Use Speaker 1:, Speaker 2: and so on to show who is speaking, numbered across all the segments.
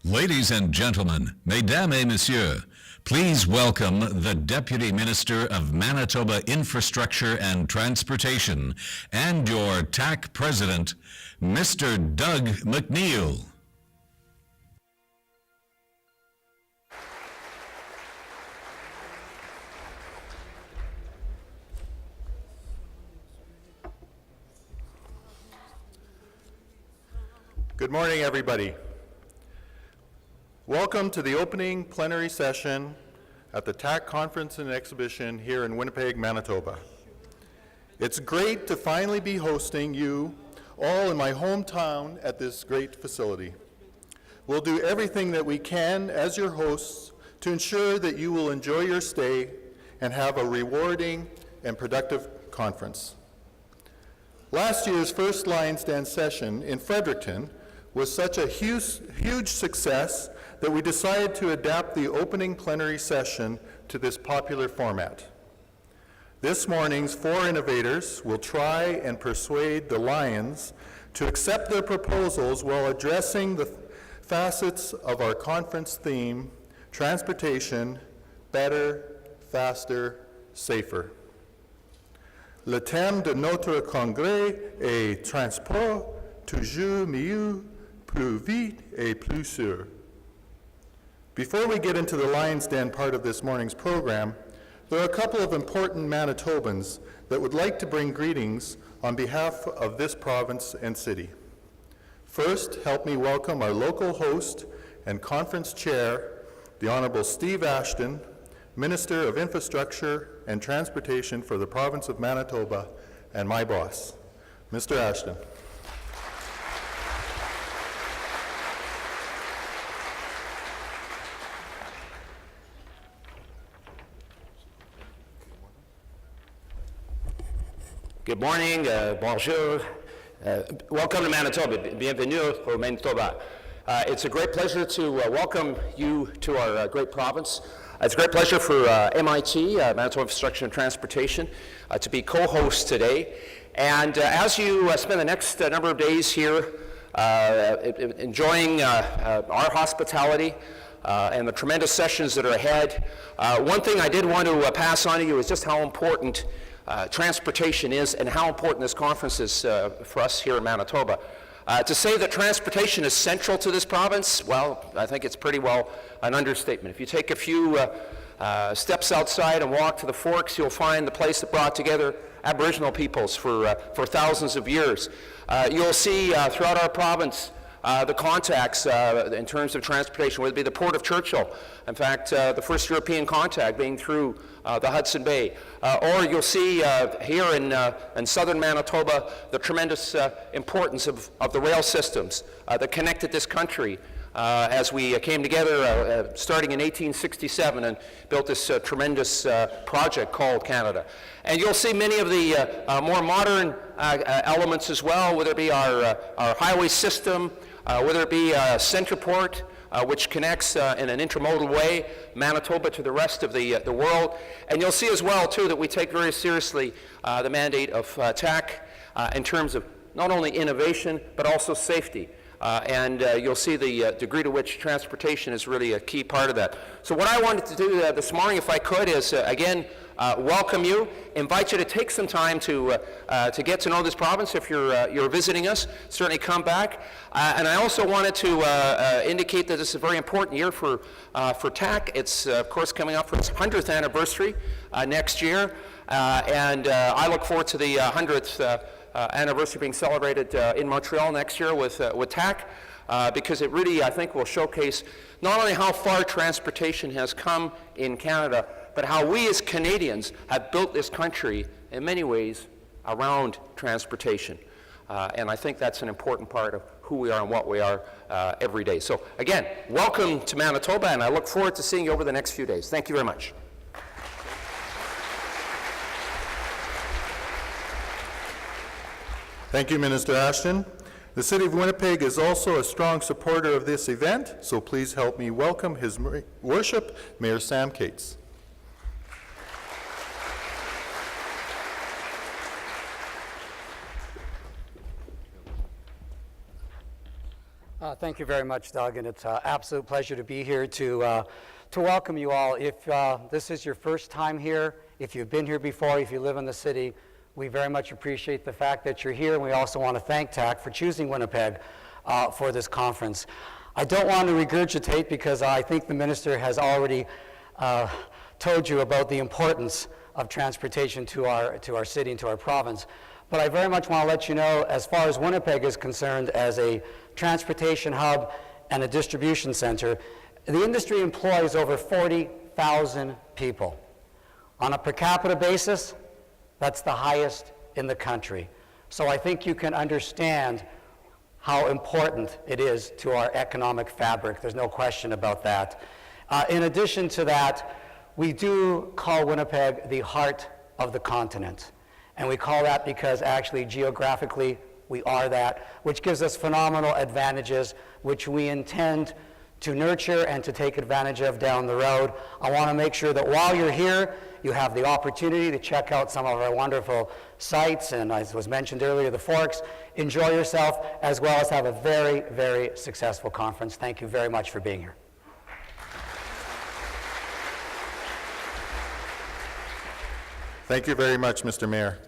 Speaker 1: Ladies and gentlemen, mesdames et messieurs, please welcome the Deputy Minister of Manitoba Infrastructure and Transportation and your TAC President, Mr. Doug McNeil.
Speaker 2: Good morning, everybody. Welcome to the opening plenary session at the TAC Conference and Exhibition here in Winnipeg, Manitoba. It's great to finally be hosting you all in my hometown at this great facility. We'll do everything that we can as your hosts to ensure that you will enjoy your stay and have a rewarding and productive conference. Last year's First Lions Den session in Fredericton was such a huge success that we decided to adapt the opening plenary session to this popular format. This morning's four innovators will try and persuade the Lions to accept their proposals while addressing the facets of our conference theme, transportation, better, faster, safer. Le thème de notre congrès est transport toujours mieux, plus vite et plus sûr. Before we get into the Lions Den part of this morning's program, there are a couple of important Manitobans that would like to bring greetings on behalf of this province and city. First, help me welcome our local host and conference chair, the Honorable Steve Ashton, Minister of Infrastructure and Transportation for the province of Manitoba, and my boss, Mr. Ashton.
Speaker 3: Good morning, bonjour, welcome to Manitoba, bienvenue au Manitoba. It's a great pleasure to welcome you to our great province. It's a great pleasure for MIT, Manitoba Infrastructure and Transportation, to be co-host today. And as you spend the next number of days here enjoying our hospitality and the tremendous sessions that are ahead, one thing I did want to pass on to you is just how important transportation is and how important this conference is for us here in Manitoba. To say that transportation is central to this province, well, I think it's pretty well an understatement. If you take a few steps outside and walk to the Forks, you'll find the place that brought together Aboriginal peoples for thousands of years. You'll see throughout our province the contacts in terms of transportation, whether it be the Port of Churchill, in fact, the first European contact being through the Hudson Bay, or you'll see here in southern Manitoba the tremendous importance of the rail systems that connected this country as we came together starting in 1867 and built this tremendous project called Canada. And you'll see many of the more modern elements as well, whether it be our highway system, whether it be Centreport, which connects in an intermodal way Manitoba to the rest of the world. And you'll see as well, too, that we take very seriously the mandate of TAC in terms of not only innovation, but also safety. And you'll see the degree to which transportation is really a key part of that. So what I wanted to do this morning, if I could, is again, welcome you, invite you to take some time to get to know this province. If you're visiting us, certainly come back. And I also wanted to indicate that this is a very important year for TAC. It's, of course, coming up for its 100th anniversary next year. And I look forward to the 100th anniversary being celebrated in Montreal next year with TAC, because it really, I think, will showcase not only how far transportation has come in Canada, but how we as Canadians have built this country in many ways around transportation. And I think that's an important part of who we are and what we are every day. So again, welcome to Manitoba, and I look forward to seeing you over the next few days. Thank you very much.
Speaker 2: Thank you, Minister Ashton. The City of Winnipeg is also a strong supporter of this event, so please help me welcome His Worship, Mayor Sam Cates.
Speaker 4: Thank you very much, Doug, and it's an absolute pleasure to be here to welcome you all. If this is your first time here, if you've been here before, if you live in the city, we very much appreciate the fact that you're here, and we also want to thank TAC for choosing Winnipeg for this conference. I don't want to regurgitate because I think the minister has already told you about the importance of transportation to our city and to our province. But I very much want to let you know, as far as Winnipeg is concerned, as a transportation hub and a distribution center, the industry employs over 40,000 people. On a per capita basis, that's the highest in the country. So I think you can understand how important it is to our economic fabric. There's no question about that. In addition to that, we do call Winnipeg the heart of the continent. And we call that because actually geographically we are that, which gives us phenomenal advantages, which we intend to nurture and to take advantage of down the road. I want to make sure that while you're here, you have the opportunity to check out some of our wonderful sites, and as was mentioned earlier, the Forks. Enjoy yourself, as well as have a very, very successful conference. Thank you very much for being here.
Speaker 2: Thank you very much, Mr. Mayor.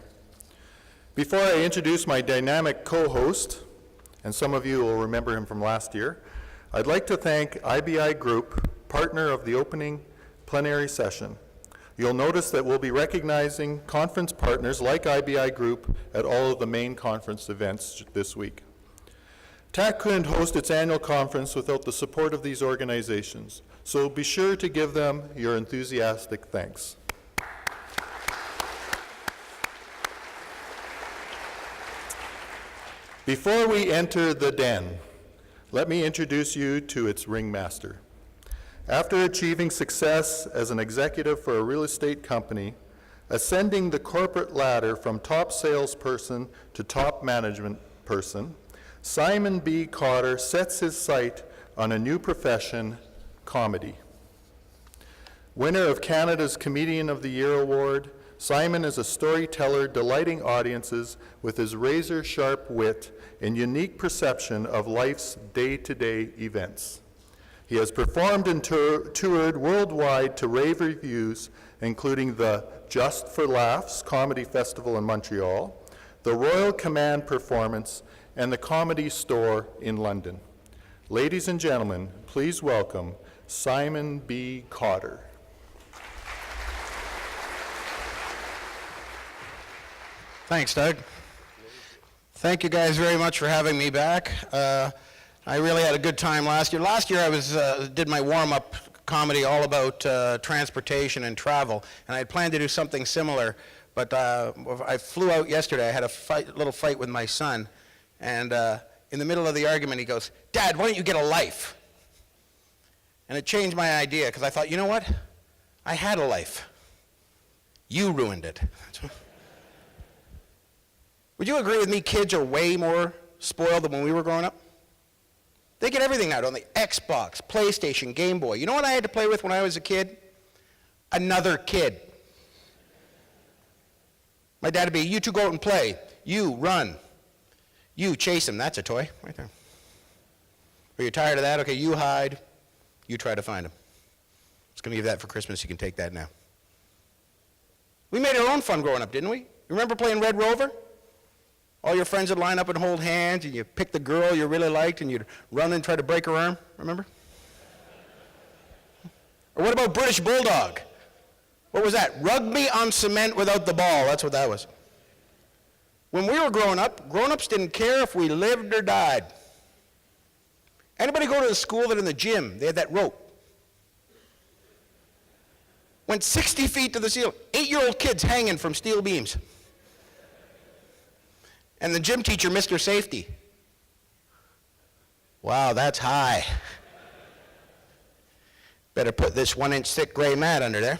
Speaker 2: Before I introduce my dynamic co-host, and some of you will remember him from last year, I'd like to thank IBI Group, partner of the opening plenary session. You'll notice that we'll be recognizing conference partners like IBI Group at all of the main conference events this week. TAC couldn't host its annual conference without the support of these organizations, so be sure to give them your enthusiastic thanks. Before we enter the den, let me introduce you to its ringmaster. After achieving success as an executive for a real estate company, ascending the corporate ladder from top salesperson to top management person, Simon B. Cotter sets his sight on a new profession, comedy. Winner of Canada's Comedian of the Year Award, Simon is a storyteller delighting audiences with his razor-sharp wit and unique perception of life's day-to-day events. He has performed and toured worldwide to rave reviews, including the Just for Laughs Comedy Festival in Montreal, the Royal Command Performance, and the Comedy Store in London. Ladies and gentlemen, please welcome Simon B. Cotter.
Speaker 5: Thanks, Doug. Thank you guys very much for having me back. I really had a good time last year. Last year I did my warm-up comedy all about transportation and travel, and I had planned to do something similar, but I flew out yesterday. I had a little fight with my son, and in the middle of the argument he goes, "Dad, why don't you get a life?" And it changed my idea, because I thought, you know what? I had a life. You ruined it. Would you agree with me, kids are way more spoiled than when we were growing up? They get everything now, don't they? Xbox, PlayStation, Game Boy. You know what I had to play with when I was a kid? Another kid. My dad would be, you two go out and play. You run. You chase him. That's a toy right there. Are you tired of that? Okay, you hide. You try to find him. I was going to give that for Christmas. You can take that now. We made our own fun growing up, didn't we? You remember playing Red Rover? All your friends would line up and hold hands, and you pick the girl you really liked, and you'd run and try to break her arm, remember? Or what about British Bulldog? What was that? Rugby on cement without the ball. That's what that was. When we were growing up, grown-ups didn't care if we lived or died. Anybody go to the school that in the gym, they had that rope? Went 60 feet to the ceiling. 8-year-old kids hanging from steel beams. And the gym teacher, Mr. Safety. Wow, that's high. Better put this 1-inch thick gray mat under there.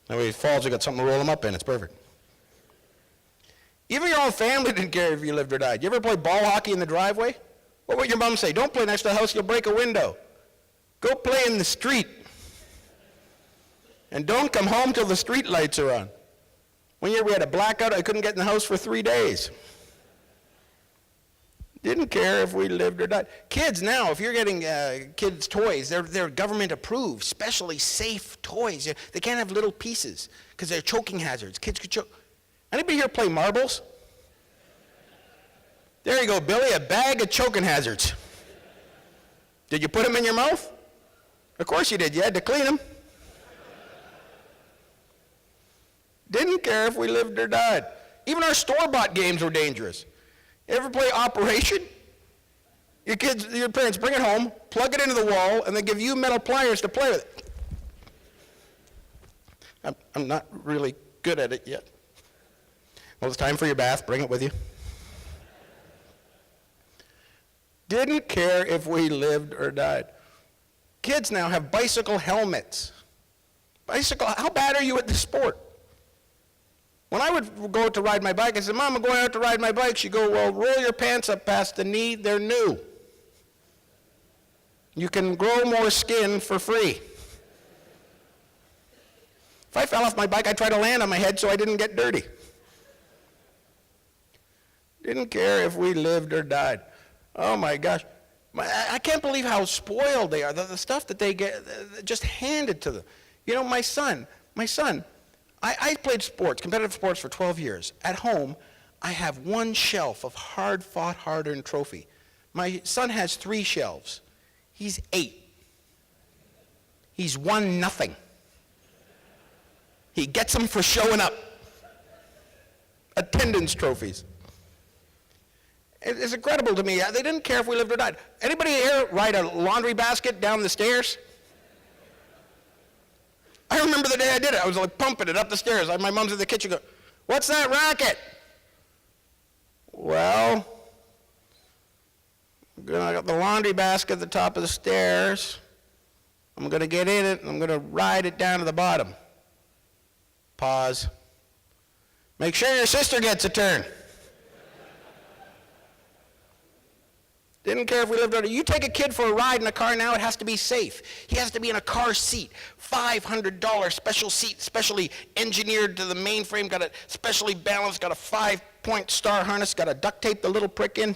Speaker 5: That way he falls, you got something to roll him up in, it's perfect. Even your own family didn't care if you lived or died. You ever play ball hockey in the driveway? What would your mom say? Don't play next to the house, you'll break a window. Go play in the street. And don't come home till the street lights are on. One year we had a blackout, I couldn't get in the house for 3 days. Didn't care if we lived or died. Kids now, if you're getting kids' toys, they're government approved, specially safe toys. They can't have little pieces because they're choking hazards. Kids could choke. Anybody here play marbles? There you go, Billy, a bag of choking hazards. Did you put them in your mouth? Of course you did. You had to clean them. Didn't care if we lived or died. Even our store-bought games were dangerous. You ever play Operation? Your parents bring it home, plug it into the wall, and they give you metal pliers to play with it. I'm not really good at it yet. Well, it's time for your bath. Bring it with you. Didn't care if we lived or died. Kids now have bicycle helmets. Bicycle, how bad are you at the sport? When I would go out to ride my bike, I said, Mom, I'm going out to ride my bike. She'd go, well, roll your pants up past the knee. They're new. You can grow more skin for free. If I fell off my bike, I'd try to land on my head so I didn't get dirty. Didn't care if we lived or died. Oh, my gosh. I can't believe how spoiled they are. The stuff that they get just handed to them. You know, my son, I played sports, competitive sports for 12 years. At home, I have one shelf of hard-fought, hard-earned trophy. My son has 3 shelves. He's 8. He's won nothing. He gets them for showing up. Attendance trophies. It's incredible to me. They didn't care if we lived or died. Anybody here ride a laundry basket down the stairs? I remember the day I did it. I was like pumping it up the stairs. My mom's in the kitchen going, what's that racket? Well, I got the laundry basket at the top of the stairs. I'm going to get in it, and I'm going to ride it down to the bottom. Pause. Make sure your sister gets a turn. Didn't care if we lived under. You take a kid for a ride in a car now, it has to be safe. He has to be in a car seat. $500 special seat, specially engineered to the mainframe, got a specially balanced, got a 5-point star harness, got to duct tape the little prick in.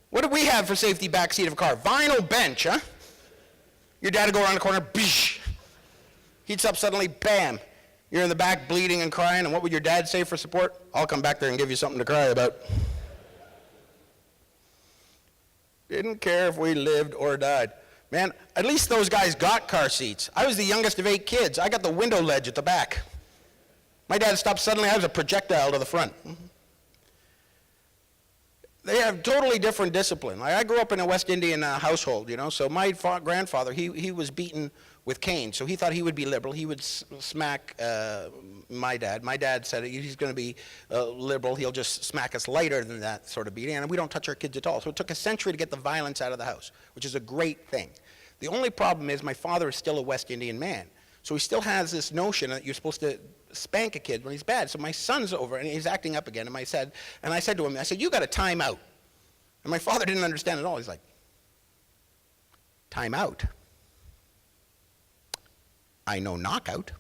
Speaker 5: What do we have for safety back seat of a car? Vinyl bench, huh? Your dad would go around the corner, bish. Heats up suddenly, bam. You're in the back bleeding and crying, and what would your dad say for support? I'll come back there and give you something to cry about. Didn't care if we lived or died. Man, at least those guys got car seats. I was the youngest of 8 kids. I got the window ledge at the back. My dad stopped suddenly. I was a projectile to the front. They have totally different discipline. I grew up in a West Indian household, you know, so my grandfather, he was beaten with cane, so he thought he would be liberal. He would smack my dad. My dad said he's going to be liberal. He'll just smack us lighter than that sort of beating, and we don't touch our kids at all. So it took a century to get the violence out of the house, which is a great thing. The only problem is my father is still a West Indian man, so he still has this notion that you're supposed to spank a kid when he's bad. So my son's over, and he's acting up again, and I said to him, you got a time out. And my father didn't understand at all. He's like, time out? I know knockout.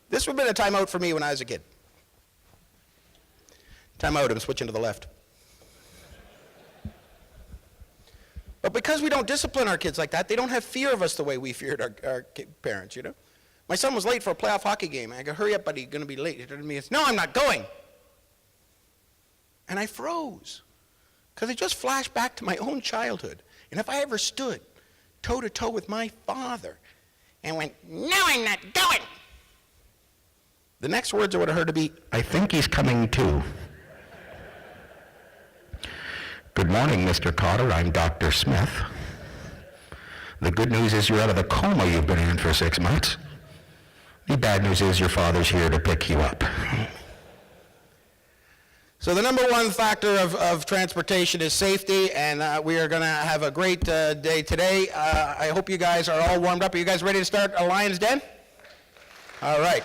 Speaker 5: This would have been a timeout for me when I was a kid. Timeout, I'm switching to the left. But because we don't discipline our kids like that, they don't have fear of us the way we feared our parents, you know? My son was late for a playoff hockey game. I go, hurry up, buddy, you're going to be late. He turned to me and said, no, I'm not going. And I froze, because it just flashed back to my own childhood. And if I ever stood toe-to-toe with my father and went, no, I'm not going, the next words I would have heard to be, I think he's coming too. Good morning, Mr. Cotter. I'm Dr. Smith. The good news is you're out of the coma you've been in for 6 months. The bad news is your father's here to pick you up. So the number one factor of transportation is safety, and we are going to have a great day today. I hope you guys are all warmed up. Are you guys ready to start a Lion's Den? All right.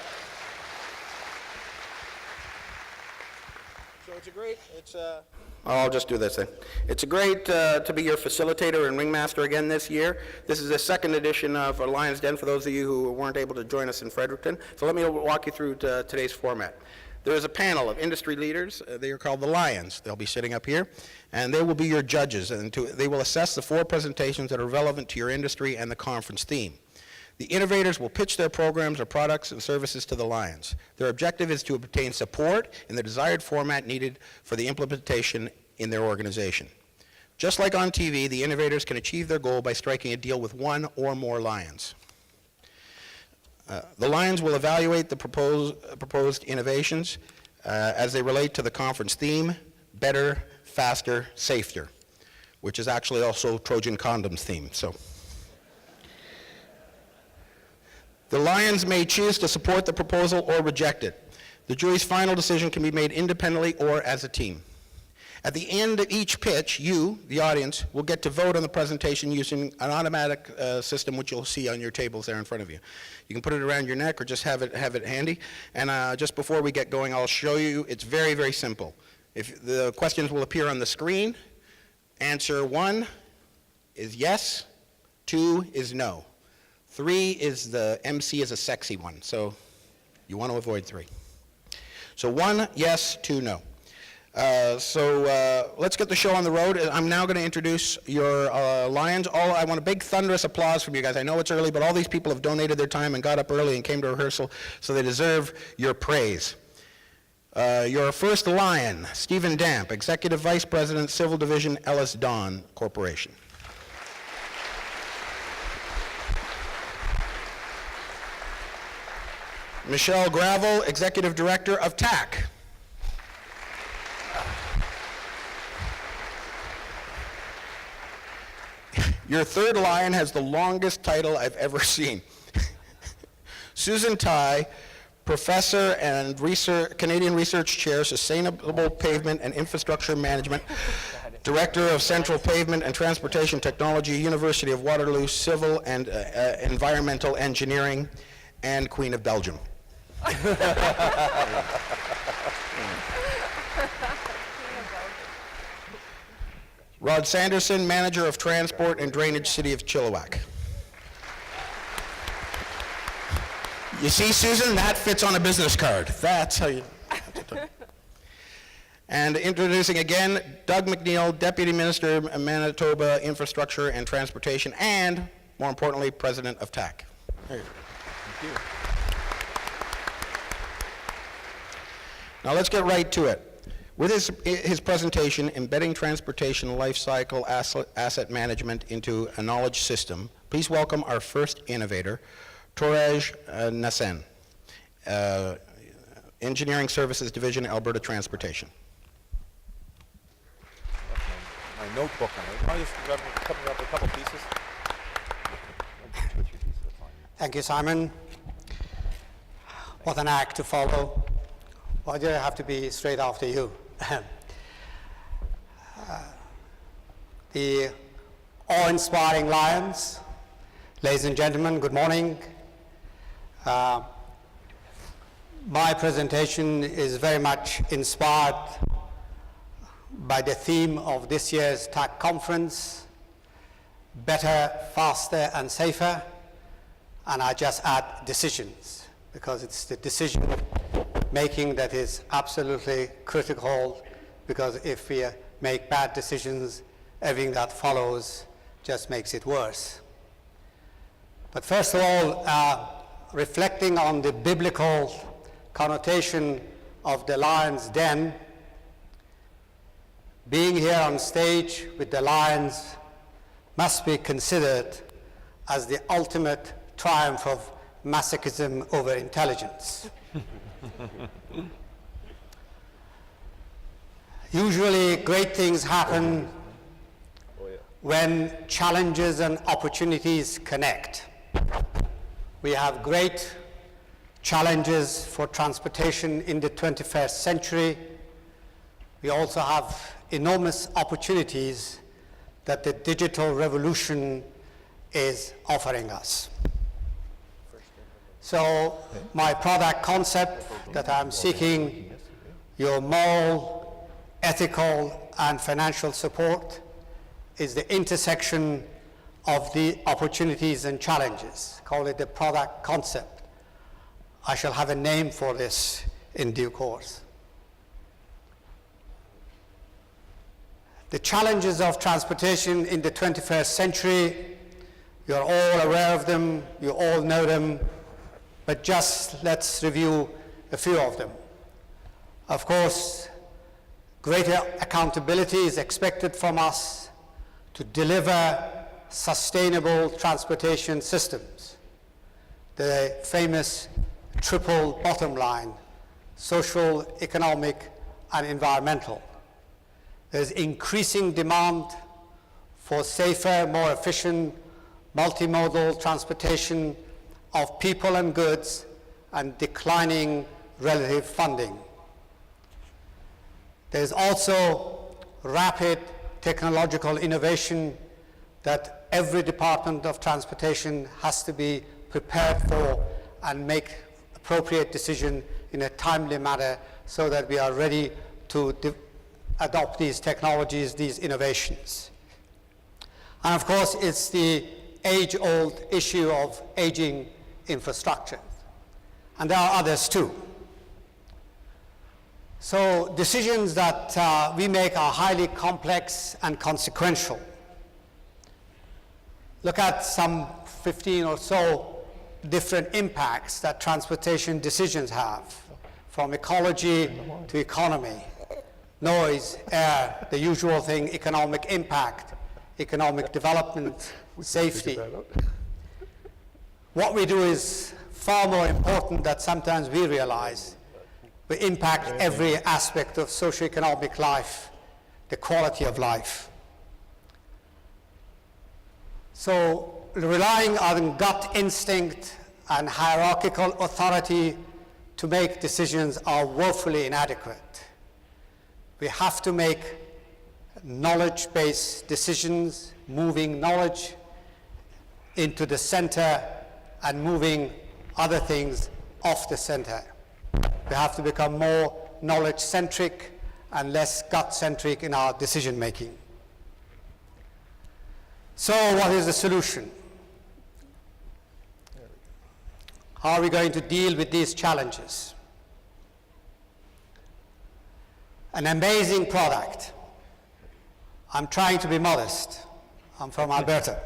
Speaker 5: So I'll just do this thing. It's great to be your facilitator and ringmaster again this year. This is the second edition of Lion's Den for those of you who weren't able to join us in Fredericton. So let me walk you through today's format. There is a panel of industry leaders. They are called the Lions. They'll be sitting up here, and they will be your judges, and they will assess the 4 presentations that are relevant to your industry and the conference theme. The innovators will pitch their programs or products and services to the Lions. Their objective is to obtain support in the desired format needed for the implementation in their organization. Just like on TV, the innovators can achieve their goal by striking a deal with 1 or more Lions. The Lions will evaluate the proposed innovations as they relate to the conference theme, better, faster, safer, which is actually also Trojan Condoms theme. So, the Lions may choose to support the proposal or reject it. The jury's final decision can be made independently or as a team. At the end of each pitch, you, the audience, will get to vote on the presentation using an automatic system which you'll see on your tables there in front of you. You can put it around your neck or just have it handy. And just before we get going, I'll show you. It's very, very simple. If the questions will appear on the screen, answer 1 is yes, 2 is no. 3 is the MC is a sexy one, so you want to avoid 3. So 1, yes, 2, no. Let's get the show on the road. I'm now going to introduce your Lions. I want a big thunderous applause from you guys. I know it's early, but all these people have donated their time and got up early and came to rehearsal, so they deserve your praise. Your first Lion, Stephen Damp, Executive Vice President, Civil Division, Ellis Don Corporation. Michel Gravel, Executive Director of TAC. Your third Lion has the longest title I've ever seen. Susan Tighe, Professor and Canadian Research Chair, Sustainable Pavement and Infrastructure Management, Director of Central Pavement and Transportation Technology, University of Waterloo, Civil and Environmental Engineering, and Queen of Belgium. Rod Sanderson, Manager of Transport and Drainage, City of Chilliwack. You see, Susan, that fits on a business card. That's how you... And introducing again, Doug McNeil, Deputy Minister of Manitoba Infrastructure and Transportation, and, more importantly, President of TAC. There you go. Thank you. Now let's get right to it. With his presentation, Embedding Transportation Lifecycle Asset Management into a Knowledge System, please welcome our first innovator, Touraj Nassen, Engineering Services Division, Alberta Transportation.
Speaker 6: My notebook. I just grab a couple pieces.
Speaker 7: Thank you, Simon. What an act to follow. Why did I have to be straight after you? The awe-inspiring Lions, ladies and gentlemen, good morning. My presentation is very much inspired by the theme of this year's TAC Conference, Better, Faster and Safer, and I just add decisions, because it's the decision making that is absolutely critical, because if we make bad decisions, everything that follows just makes it worse. But first of all, reflecting on the biblical connotation of the lion's den, being here on stage with the lions must be considered as the ultimate triumph of masochism over intelligence. Usually great things happen when challenges and opportunities connect. We have great challenges for transportation in the 21st century. We also have enormous opportunities that the digital revolution is offering us. So my product concept that I'm seeking your moral, ethical, and financial support is the intersection of the opportunities and challenges. Call it the product concept. I shall have a name for this in due course. The challenges of transportation in the 21st century, you're all aware of them, you all know them, but just let's review a few of them. Of course, greater accountability is expected from us to deliver sustainable transportation systems. The famous triple bottom line, social, economic, and environmental. There's increasing demand for safer, more efficient, multimodal transportation of people and goods and declining relative funding. There's also rapid technological innovation that every department of transportation has to be prepared for and make appropriate decisions in a timely manner so that we are ready to adopt these technologies, these innovations. And of course, it's the age-old issue of aging infrastructure. And there are others too. So decisions that we make are highly complex and consequential. Look at some 15 or so different impacts that transportation decisions have, from ecology to economy, noise, air, the usual thing, economic impact, economic development, safety. What we do is far more important than sometimes we realize. We impact every aspect of socioeconomic life, the quality of life. So relying on gut instinct and hierarchical authority to make decisions are woefully inadequate. We have to make knowledge-based decisions, moving knowledge into the center and moving other things off the center. We have to become more knowledge-centric and less gut-centric in our decision-making. So what is the solution? How are we going to deal with these challenges? An amazing product. I'm trying to be modest. I'm from Alberta.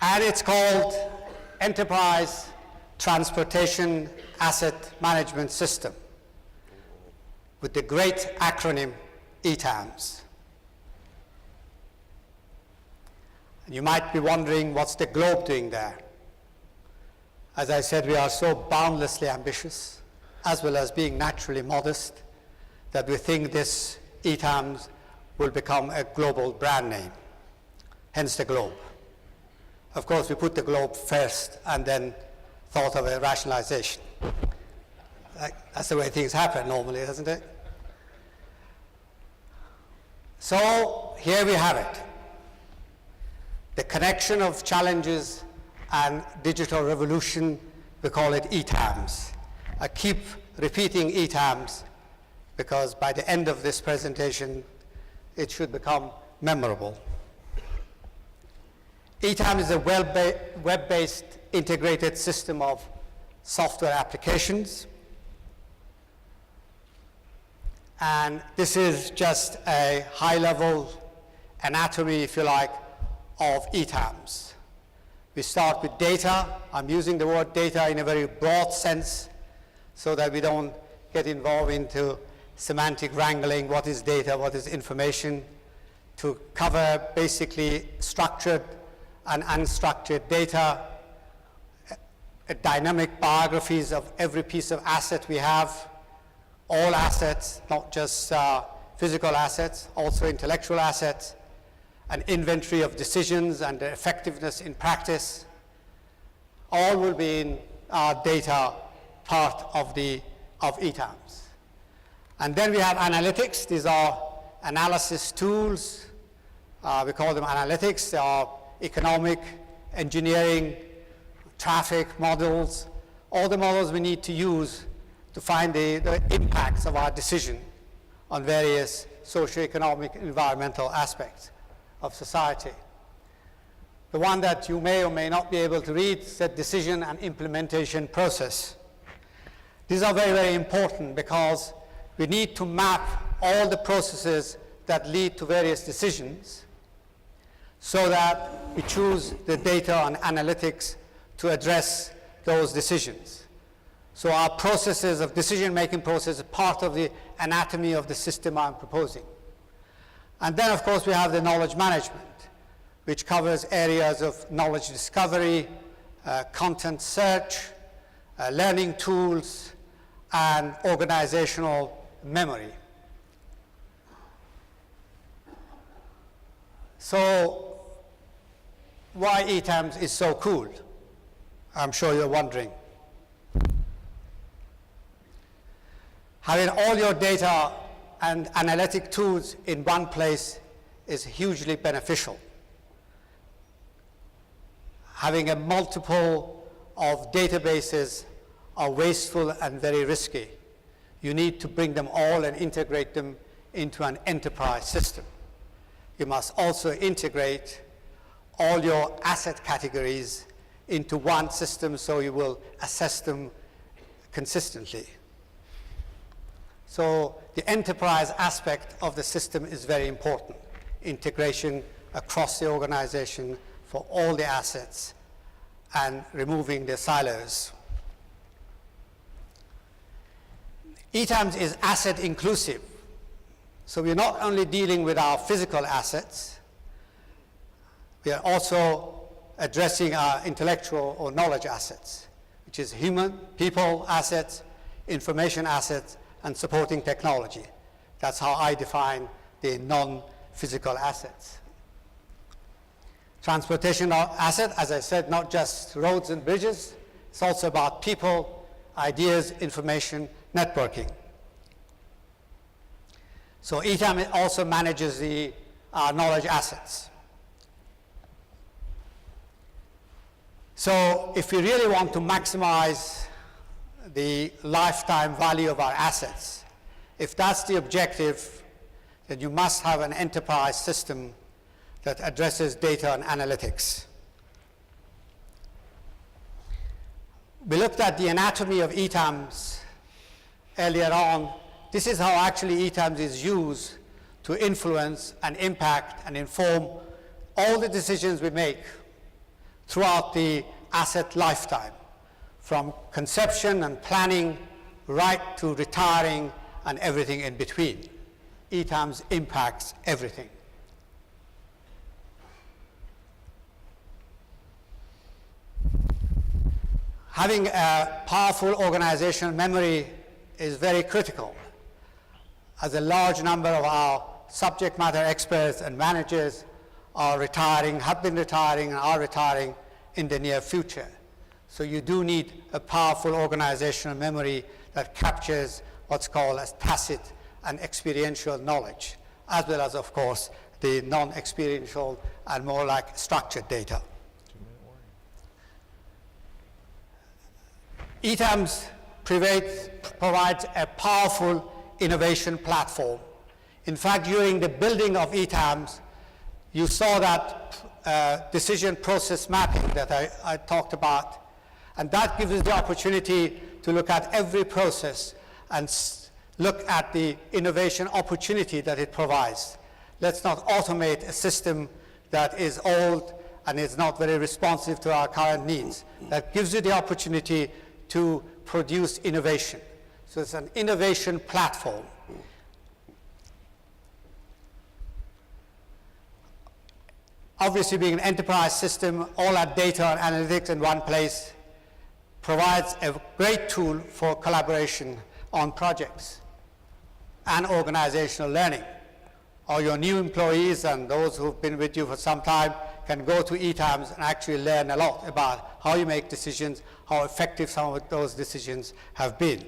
Speaker 7: And it's called Enterprise Transportation Asset Management System, with the great acronym ETAMS. And you might be wondering, what's the globe doing there? As I said, we are so boundlessly ambitious, as well as being naturally modest, that we think this ETAMS will become a global brand name, hence the globe. Of course, we put the globe first and then thought of a rationalization. That's the way things happen normally, isn't it? So here we have it. The connection of challenges and digital revolution, we call it ETAMS. I keep repeating ETAMS because by the end of this presentation, it should become memorable. ETAMS is a web-based integrated system of software applications. And this is just a high-level anatomy, if you like, of ETAMS. We start with data. I'm using the word data in a very broad sense so that we don't get involved into semantic wrangling, what is data, what is information, to cover basically structured and unstructured data, dynamic biographies of every piece of asset we have, all assets, not just physical assets, also intellectual assets, an inventory of decisions and their effectiveness in practice. All will be in our data part of ETAMS. And then we have analytics. These are analysis tools. We call them analytics. They are economic, engineering, traffic models, all the models we need to use to find the impacts of our decision on various socioeconomic, environmental aspects of society. The one that you may or may not be able to read is the decision and implementation process. These are very, very important because we need to map all the processes that lead to various decisions so that we choose the data and analytics to address those decisions. So our processes of decision-making process is part of the anatomy of the system I'm proposing. And then, of course, we have the knowledge management, which covers areas of knowledge discovery, content search, learning tools, and organizational memory. So why ETAMS is so cool? I'm sure you're wondering. Having all your data and analytic tools in one place is hugely beneficial. Having a multiple of databases are wasteful and very risky. You need to bring them all and integrate them into an enterprise system. You must also integrate all your asset categories into one system so you will assess them consistently. So the enterprise aspect of the system is very important. Integration across the organization for all the assets and removing the silos. ETAMS is asset inclusive. So we're not only dealing with our physical assets, we are also addressing our intellectual or knowledge assets, which is human, people assets, information assets, and supporting technology. That's how I define the non-physical assets. Transportation asset, as I said, not just roads and bridges, it's also about people, ideas, information, networking. So ETAM also manages our knowledge assets. So if we really want to maximize the lifetime value of our assets, if that's the objective, then you must have an enterprise system that addresses data and analytics. We looked at the anatomy of ETAMS earlier on. This is how actually ETAMS is used to influence and impact and inform all the decisions we make throughout the asset lifetime, from conception and planning right to retiring and everything in between. ETAMS impacts everything. Having a powerful organizational memory is very critical, as a large number of our subject matter experts and managers are retiring, have been retiring, and are retiring in the near future. So you do need a powerful organizational memory that captures what's called as tacit and experiential knowledge, as well as, of course, the non-experiential and more like structured data. ETAMS provides a powerful innovation platform. In fact, during the building of ETAMS, you saw that decision process mapping that I talked about, and that gives us the opportunity to look at every process and look at the innovation opportunity that it provides. Let's not automate a system that is old and is not very responsive to our current needs. That gives you the opportunity to produce innovation. So it's an innovation platform. Obviously, being an enterprise system, all our data and analytics in one place provides a great tool for collaboration on projects and organizational learning. All your new employees and those who've been with you for some time can go to ETAMS and actually learn a lot about how you make decisions, how effective some of those decisions have been.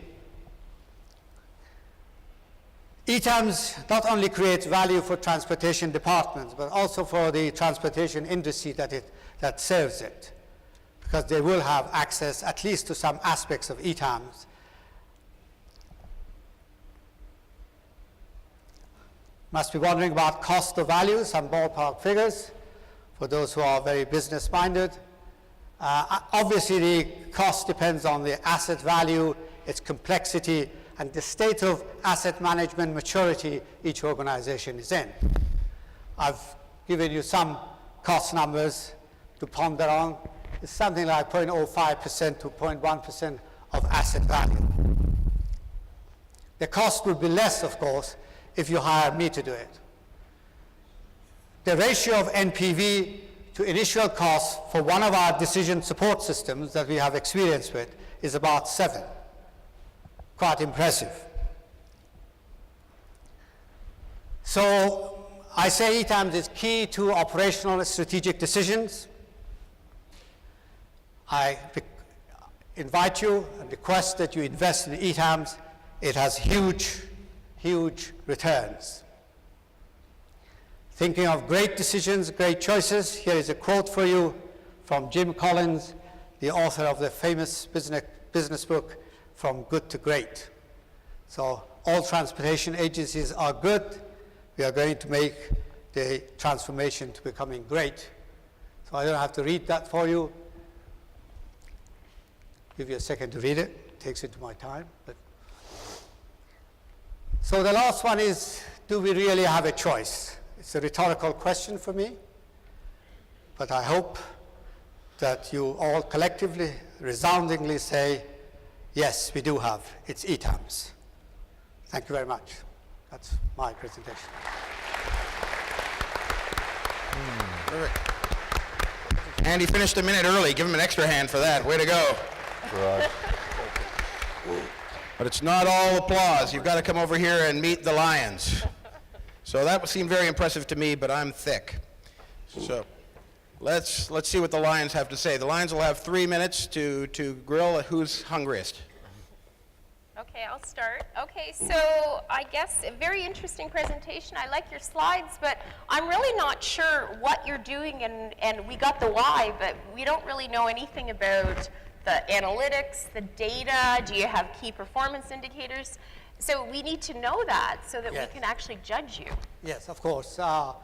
Speaker 7: ETAMS not only creates value for transportation departments, but also for the transportation industry that serves it, because they will have access at least to some aspects of ETAMS. Must be wondering about cost of value, some ballpark figures. for those who are very business-minded. Obviously, the cost depends on the asset value, its complexity, and the state of asset management maturity each organization is in. I've given you some cost numbers to ponder on. It's something like 0.05% to 0.1% of asset value. The cost would be less, of course, if you hire me to do it. The ratio of NPV to initial cost for one of our decision support systems that we have experience with is about 7. Quite impressive. So I say ETAMS is key to operational and strategic decisions. I invite you and request that you invest in ETAMS. It has huge, huge returns. Thinking of great decisions, great choices, here is a quote for you from Jim Collins, the author of the famous business book, From Good to Great. So all transportation agencies are good. We are going to make the transformation to becoming great. So I don't have to read that for you. Give you a second to read it. It takes into my time. So the last one is, do we really have a choice? It's a rhetorical question for me, but I hope that you all collectively, resoundingly say, yes, we do have. It's ETAMS. Thank you very much. That's my presentation.
Speaker 5: Perfect. Andy finished a minute early. Give him an extra hand for that. Way to go. But it's not all applause. You've got to come over here and meet the lions. So that seemed very impressive to me, but I'm thick. So let's see what the lions have to say. The lions will have 3 minutes to grill who's hungriest.
Speaker 8: Okay, I'll start. Okay, so I guess a very interesting presentation. I like your slides, but I'm really not sure what you're doing, and we got the why, but we don't really know anything about the analytics, the data. Do you have key performance indicators? So we need to know that so that
Speaker 7: Yes.
Speaker 8: we can actually judge you.
Speaker 7: Yes, of course. Yeah,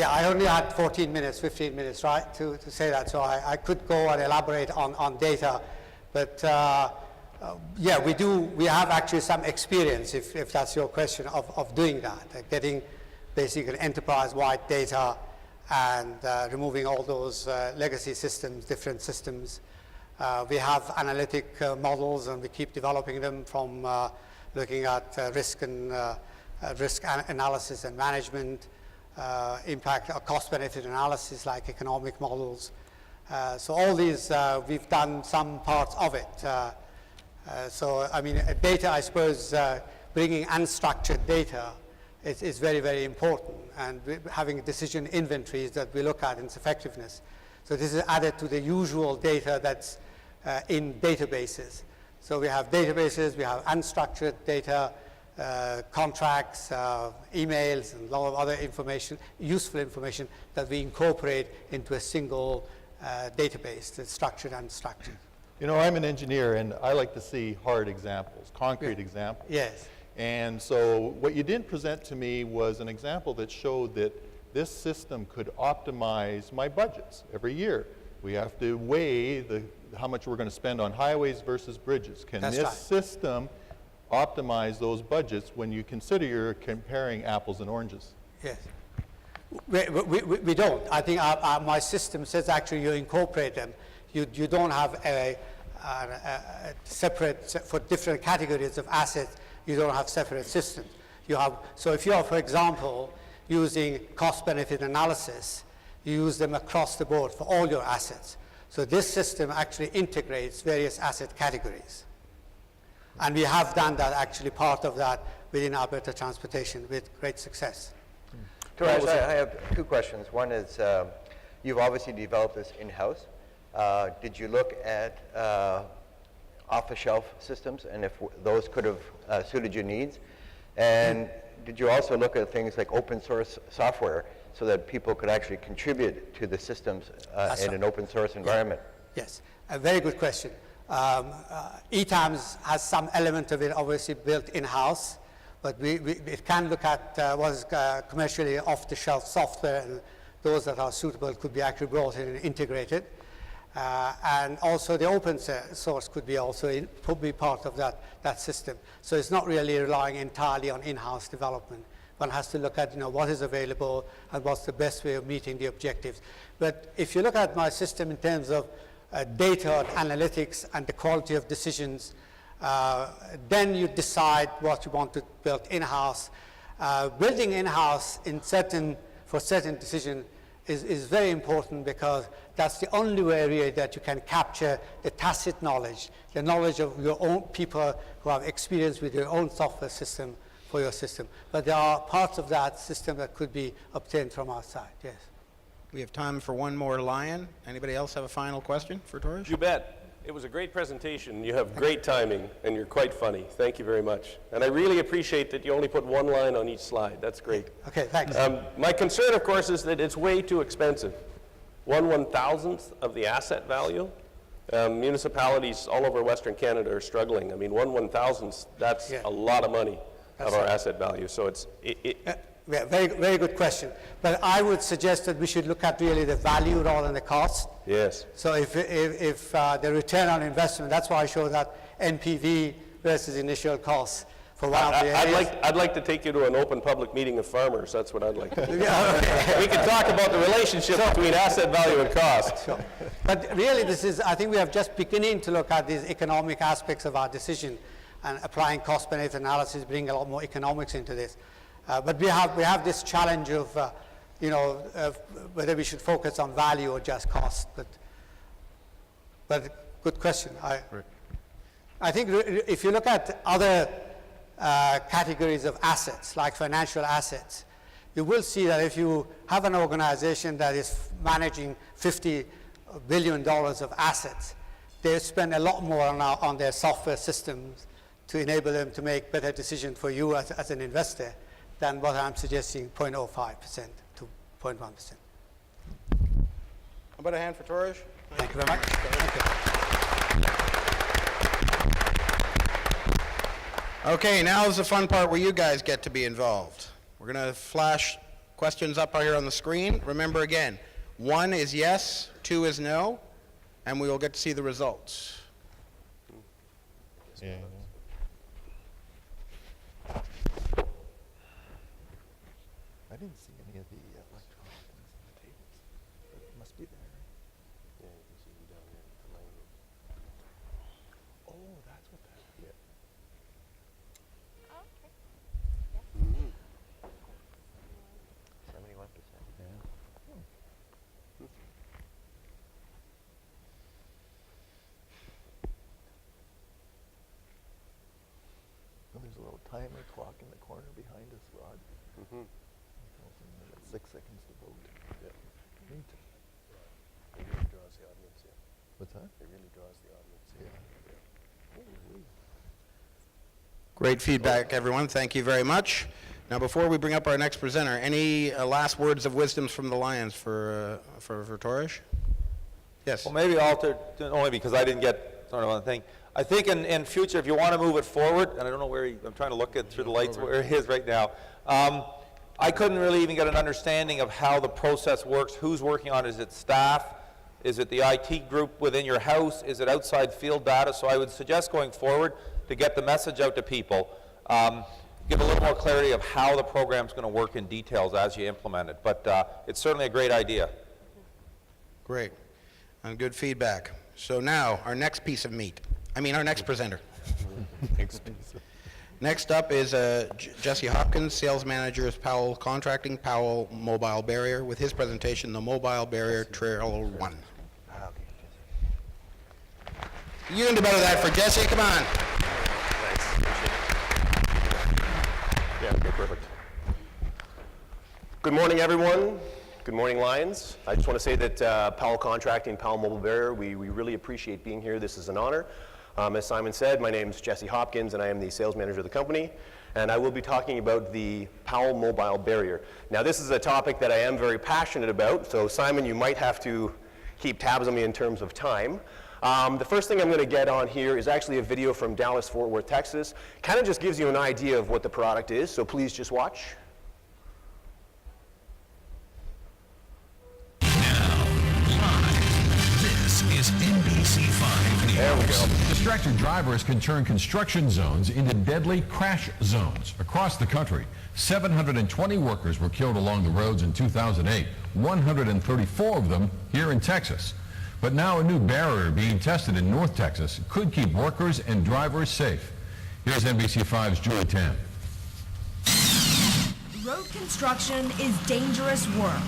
Speaker 7: I only had 14 minutes, 15 minutes, right, to say that. So I could go and elaborate on data. But yeah, we have actually some experience, if that's your question, of doing that, getting basically enterprise-wide data and removing all those legacy systems, different systems. We have analytic models, and we keep developing them from looking at risk analysis and management, impact or cost-benefit analysis like economic models. So all these, we've done some parts of it. So I mean, data, I suppose, bringing unstructured data is very, very important, and having decision inventories that we look at its effectiveness. So this is added to the usual data that's in databases. So we have databases, we have unstructured data, contracts, emails, and a lot of other information, useful information that we incorporate into a single database that's structured and unstructured.
Speaker 2: You know, I'm an engineer, and I like to see hard examples, concrete examples.
Speaker 7: Yes.
Speaker 2: And so what you didn't present to me was an example that showed that this system could optimize my budgets every year. We have to weigh how much we're going to spend on highways versus bridges. Can
Speaker 7: That's
Speaker 2: this
Speaker 7: right.
Speaker 2: system optimize those budgets when you consider you're comparing apples and oranges?
Speaker 7: Yes. We don't. I think my system says actually you incorporate them. You don't have a separate, for different categories of assets, you don't have separate systems. You have, so if you are, for example, using cost-benefit analysis, you use them across the board for all your assets. So this system actually integrates various asset categories. And we have done that, actually part of that within Alberta Transportation with great success.
Speaker 9: Touraj, I have 2 questions. One is, you've obviously developed this in-house. Did you look at off-the-shelf systems, and if those could have suited your needs? And did you also look at things like open source software so that people could actually contribute to the systems in an open source environment?
Speaker 7: Yes, a very good question. ETAMS has some element of it obviously built in-house, but it can look at what is commercially off-the-shelf software and those that are suitable could be actually brought in and integrated. And also the open source could be also could be part of that system. So it's not really relying entirely on in-house development. One has to look at what is available and what's the best way of meeting the objectives. But if you look at my system in terms of data and analytics and the quality of decisions, then you decide what you want to build in-house. Building in-house for certain decisions is very important, because that's the only area that you can capture the tacit knowledge, the knowledge of your own people who have experience with your own software system for your system. But there are parts of that system that could be obtained from outside, yes.
Speaker 5: We have time for one more lion. Anybody else have a final question for Touraj?
Speaker 10: You bet. It was a great presentation. You have great timing, and you're quite funny. Thank you very much. And I really appreciate that you only put one line on each slide. That's great.
Speaker 7: Okay, thanks.
Speaker 10: My concern, of course, is that it's way too expensive. 1/1000th of the asset value. Municipalities all over Western Canada are struggling. I mean, 1/1000th, that's a lot of money of our asset value. So it's...
Speaker 7: Yeah, very, very good question. But I would suggest that we should look at really the value rather than the cost.
Speaker 10: Yes.
Speaker 7: So if the return on investment, that's why I show that NPV versus initial cost for one of the areas.
Speaker 10: I'd like to take you to an open public meeting of farmers. That's what I'd like to do. We can talk about the relationship between asset value and cost.
Speaker 7: Sure. But really, I think we have just beginning to look at these economic aspects of our decision, and applying cost-benefit analysis, bring a lot more economics into this. But we have this challenge of, whether we should focus on value or just cost. But good question. I think if you look at other categories of assets, like financial assets, you will see that if you have an organization that is managing $50 billion of assets, they spend a lot more on their software systems to enable them to make better decisions for you as an investor than what I'm suggesting, 0.05% to 0.1%.
Speaker 5: How about a hand for Touraj?
Speaker 7: Thank you very much. Thank you.
Speaker 5: Okay, now is the fun part where you guys get to be involved. We're going to flash questions up here on the screen. Remember again, 1 is yes, 2 is no, and we will get to see the results.
Speaker 6: Yeah. I didn't see any of the electronic things on the tables. It must be there.
Speaker 10: Yeah, you can see them down there with the language.
Speaker 6: Oh, that's what that is.
Speaker 10: Yeah.
Speaker 8: Okay.
Speaker 9: 71%.
Speaker 6: Yeah. Oh, there's a little timer clock in the corner behind us, Rod.
Speaker 10: Mm-hmm.
Speaker 6: 6 seconds to vote.
Speaker 10: Yeah.
Speaker 6: Neat.
Speaker 10: It really draws the audience in.
Speaker 6: What's that?
Speaker 10: It really draws the audience in.
Speaker 6: Holy.
Speaker 5: Great feedback, everyone. Thank you very much. Now, before we bring up our next presenter, any last words of wisdom from the Lions for Touraj? Yes.
Speaker 6: Well, maybe only because I didn't get sort of on the thing. I think in future, if you want to move it forward, and I don't know where I'm trying to look at through the lights where he is right now. I couldn't really even get an understanding of how the process works, who's working on it. Is it staff? Is it the IT group within your house? Is it outside field data? So I would suggest going forward to get the message out to people, give a little more clarity of how the program's going to work in details as you implement it. But it's certainly a great idea.
Speaker 5: Great. And good feedback. So now, our next piece of meat. Our next presenter. Next up is Jesse Hopkins, Sales Manager of Powell Contracting, Powell Mobile Barrier, with his presentation, The Mobile Barrier Trail 1. You can do better than that for Jesse, come on.
Speaker 10: Yeah, okay, perfect. Good morning, everyone. Good morning, Lions. I just want to say that Powell Contracting, Powell Mobile Barrier, we really appreciate being here. This is an honor. As Simon said, my name is Jesse Hopkins, and I am the sales manager of the company. And I will be talking about the Powell Mobile Barrier. Now, this is a topic that I am very passionate about, so Simon, you might have to keep tabs on me in terms of time. The first thing I'm going to get on here is actually a video from Dallas-Fort Worth, Texas. Kind of just gives you an idea of what the product is, so please just watch.
Speaker 1: is NBC5 News.
Speaker 10: There we go.
Speaker 11: Distracted drivers can turn construction zones into deadly crash zones. Across the country, 720 workers were killed along the roads in 2008, 134 of them here in Texas. But now a new barrier being tested in North Texas could keep workers and drivers safe. Here's NBC5's Julie Tam.
Speaker 12: Road construction is dangerous work,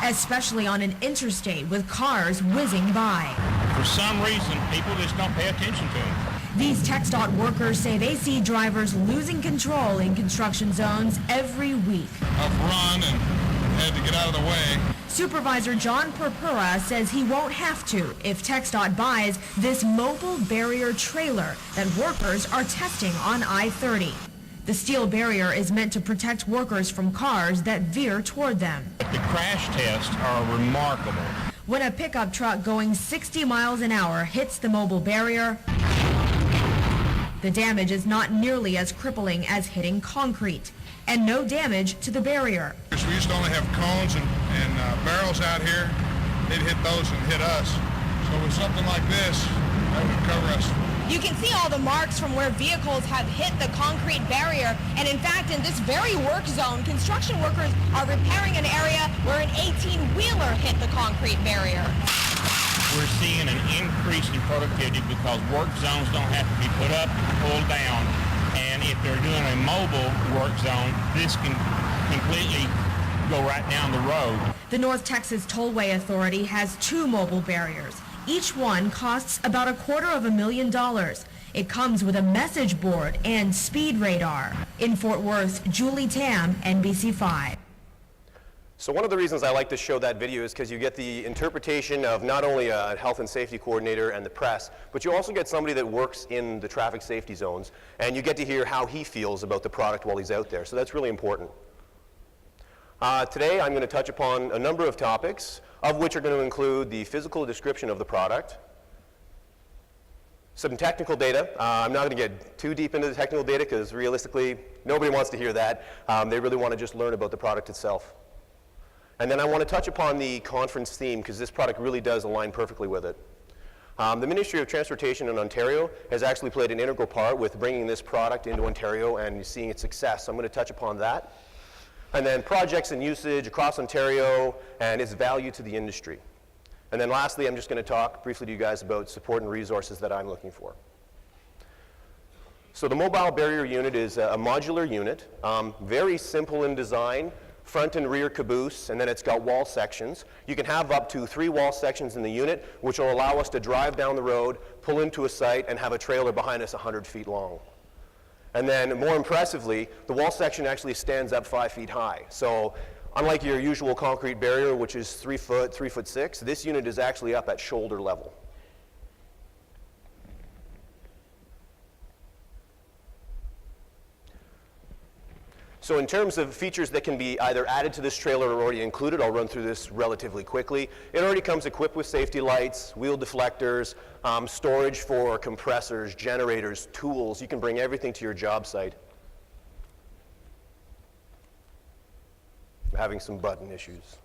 Speaker 12: especially on an interstate with cars whizzing by.
Speaker 13: For some reason, people just don't pay attention to them.
Speaker 12: These TxDOT workers say they see drivers losing control in construction zones every week.
Speaker 13: I've run and had to get out of the way.
Speaker 12: Supervisor John Purpura says he won't have to if TxDOT buys this mobile barrier trailer that workers are testing on I-30. The steel barrier is meant to protect workers from cars that veer toward them.
Speaker 13: The crash tests are remarkable.
Speaker 12: When a pickup truck going 60 miles an hour hits the mobile barrier, the damage is not nearly as crippling as hitting concrete, and no damage to the barrier.
Speaker 13: We used to only have cones and barrels out here. They'd hit those and hit us. So with something like this, that would cover us.
Speaker 12: You can see all the marks from where vehicles have hit the concrete barrier, and in fact, in this very work zone, construction workers are repairing an area where an 18-wheeler hit the concrete barrier.
Speaker 13: We're seeing an increase in productivity because work zones don't have to be put up and pulled down. And if they're doing a mobile work zone, this can completely go right down the road.
Speaker 12: The North Texas Tollway Authority has 2 mobile barriers. Each one costs about $250,000. It comes with a message board and speed radar. In Fort Worth, Julie Tam, NBC5.
Speaker 10: So one of the reasons I like to show that video is because you get the interpretation of not only a health and safety coordinator and the press, but you also get somebody that works in the traffic safety zones, and you get to hear how he feels about the product while he's out there. So that's really important. Today I'm going to touch upon a number of topics, of which are going to include the physical description of the product, some technical data. I'm not going to get too deep into the technical data because realistically nobody wants to hear that. They really want to just learn about the product itself. And then I want to touch upon the conference theme because this product really does align perfectly with it. The Ministry of Transportation in Ontario has actually played an integral part with bringing this product into Ontario and seeing its success. So I'm going to touch upon that. And then projects and usage across Ontario and its value to the industry. And then lastly, I'm just going to talk briefly to you guys about support and resources that I'm looking for. So the mobile barrier unit is a modular unit, very simple in design, front and rear caboose, and then it's got wall sections. You can have up to 3 wall sections in the unit, which will allow us to drive down the road, pull into a site, and have a trailer behind us 100 feet long. And then, more impressively, the wall section actually stands up 5 feet high. So, unlike your usual concrete barrier, which is 3 foot, 3'6", this unit is actually up at shoulder level. So in terms of features that can be either added to this trailer or already included, I'll run through this relatively quickly. It already comes equipped with safety lights, wheel deflectors, storage for compressors, generators, tools. You can bring everything to your job site. I'm having some button issues.